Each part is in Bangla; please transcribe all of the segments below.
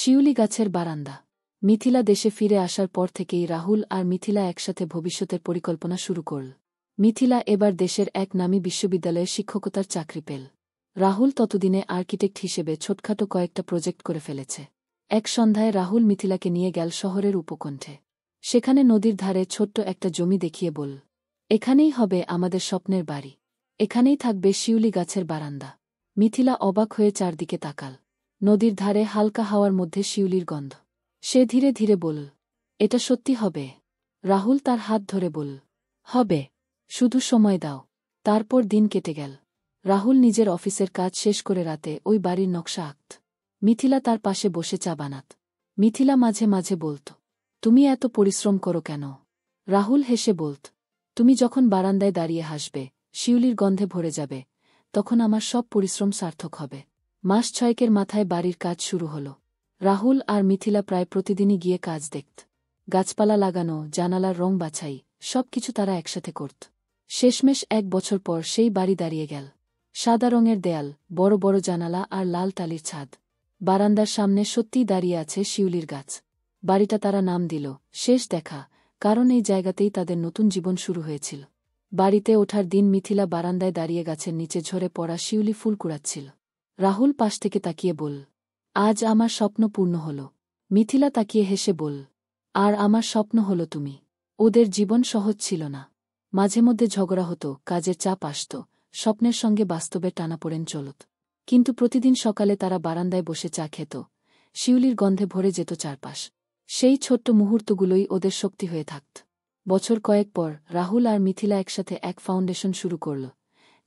শিউলি গাছের বারান্দা। মিথিলা দেশে ফিরে আসার পর থেকেই রাহুল আর মিথিলা একসাথে ভবিষ্যতের পরিকল্পনা শুরু করল। মিথিলা এবার দেশের এক নামী বিশ্ববিদ্যালয়ে শিক্ষকতার চাকরি পেল। রাহুল ততদিনে আর্কিটেক্ট হিসেবে ছোটখাটো কয়েকটা প্রজেক্ট করে ফেলেছে। এক সন্ধ্যায় রাহুল মিথিলাকে নিয়ে গেল শহরের উপকণ্ঠে। সেখানে নদীর ধারে ছোট্ট একটা জমি দেখিয়ে বলল, এখানেই হবে আমাদের স্বপ্নের বাড়ি, এখানেই থাকবে শিউলি গাছের বারান্দা। মিথিলা অবাক হয়ে চারদিকে তাকাল। নদীর ধারে হালকা হাওয়ার মধ্যে শিউলির গন্ধ। সে ধীরে ধীরে বলল, এটা সত্যি হবে? রাহুল তার হাত ধরে বলল, হবে, শুধু সময় দাও। তারপর দিন কেটে গেল। রাহুল নিজের অফিসের কাজ শেষ করে রাতে ওই বাড়ির নকশা আঁকত। মিথিলা তার পাশে বসে চা বানাত। মিথিলা মাঝে মাঝে বলত, তুমি এত পরিশ্রম করো কেন? রাহুল হেসে বলত, তুমি যখন বারান্দায় দাঁড়িয়ে হাসবে, শিউলির গন্ধে ভরে যাবে, তখন আমার সব পরিশ্রম সার্থক হবে। মাস 6 মাথায় বাড়ির কাজ শুরু হল। রাহুল আর মিথিলা প্রায় প্রতিদিনই গিয়ে কাজ দেখত। গাছপালা লাগানো, জানালার রং বাছাই, সবকিছু তারা একসাথে করত। শেষমেশ 1 বছর পর সেই বাড়ি দাঁড়িয়ে গেল। সাদা রঙের দেয়াল, বড় বড় জানালা আর লাল টালির ছাদ। বারান্দার সামনে সত্যিই দাঁড়িয়ে আছে শিউলির গাছ। বাড়িটা তারা নাম দিল শেষ দেখা, কারণ এই জায়গাতেই তাদের নতুন জীবন শুরু হয়েছিল। বাড়িতে ওঠার দিন মিথিলা বারান্দায় দাঁড়িয়ে গাছের নিচে ঝরে পড়া শিউলি ফুল কুড়াচ্ছিল। রাহুল পাশ থেকে তাকিয়ে বলল, আজ আমার স্বপ্ন পূর্ণ হল। মিথিলা তাকিয়ে হেসে বলল, আর আমার স্বপ্ন হল তুমি। ওদের জীবন সহজ ছিল না। মাঝে মধ্যে ঝগড়া হতো, কাজের চাপ আসত, স্বপ্নের সঙ্গে বাস্তবের টানাপোড়েন চলত। কিন্তু প্রতিদিন সকালে তারা বারান্দায় বসে চা খেত, শিউলির গন্ধে ভরে যেত চারপাশ। সেই ছোট্ট মুহূর্তগুলোই ওদের শক্তি হয়ে থাকত। বছর কয়েক পর রাহুল আর মিথিলা একসাথে এক ফাউন্ডেশন শুরু করল,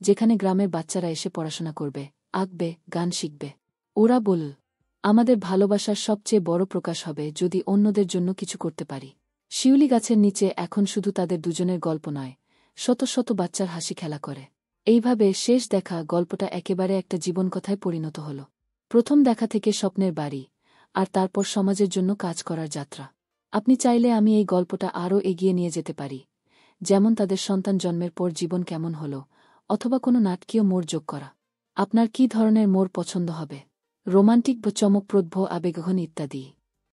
যেখানে গ্রামের বাচ্চারা এসে পড়াশোনা করবে, আঁকবে, গান শিখবে। ওরা বলল, আমাদের ভালোবাসার সবচেয়ে বড় প্রকাশ হবে যদি অন্যদের জন্য কিছু করতে পারি। শিউলি গাছের নিচে এখন শুধু তাদের দুজনের গল্প নয়, শত শত বাচ্চার হাসি খেলা করে। এইভাবে শেষ দেখা গল্পটা একেবারে একটা জীবনকথায় পরিণত হল। প্রথম দেখা থেকে স্বপ্নের বাড়ি, আর তারপর সমাজের জন্য কাজ করার যাত্রা। আপনি চাইলে আমি এই গল্পটা আরও এগিয়ে নিয়ে যেতে পারি, যেমন তাদের সন্তান জন্মের পর জীবন কেমন হল, অথবা কোনো নাটকীয় মোড় যোগ করা। আপনার কী ধরনের মোড় পছন্দ হবে? রোমান্টিক বা চমকপ্রদ, আবেগঘন ইত্যাদি।